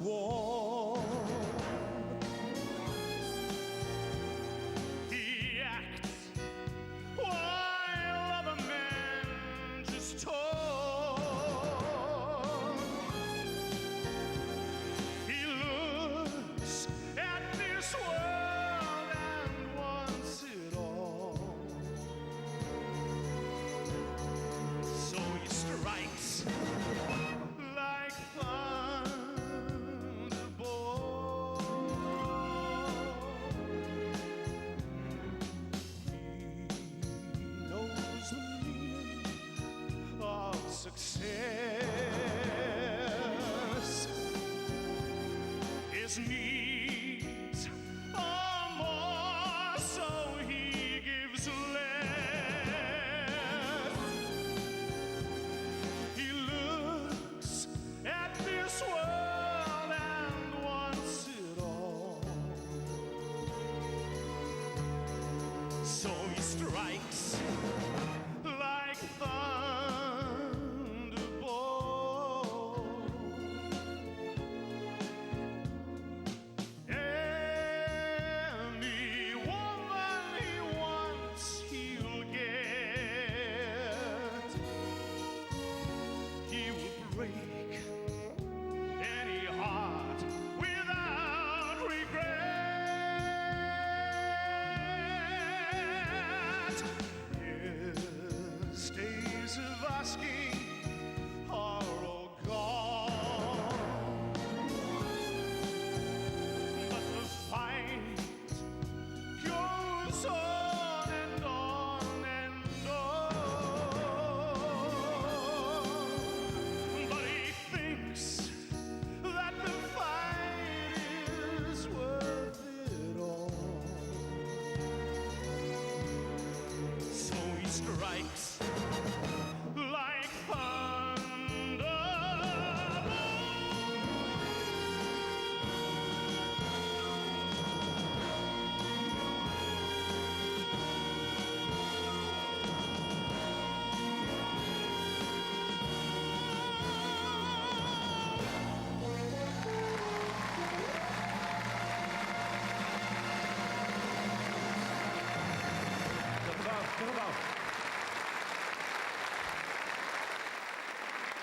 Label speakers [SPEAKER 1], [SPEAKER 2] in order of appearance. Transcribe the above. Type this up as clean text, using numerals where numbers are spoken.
[SPEAKER 1] war.
[SPEAKER 2] He acts while other men just talk. He looks at this world and wants it all. So he strikes like thunderbolt. He knows the meaning of success. His need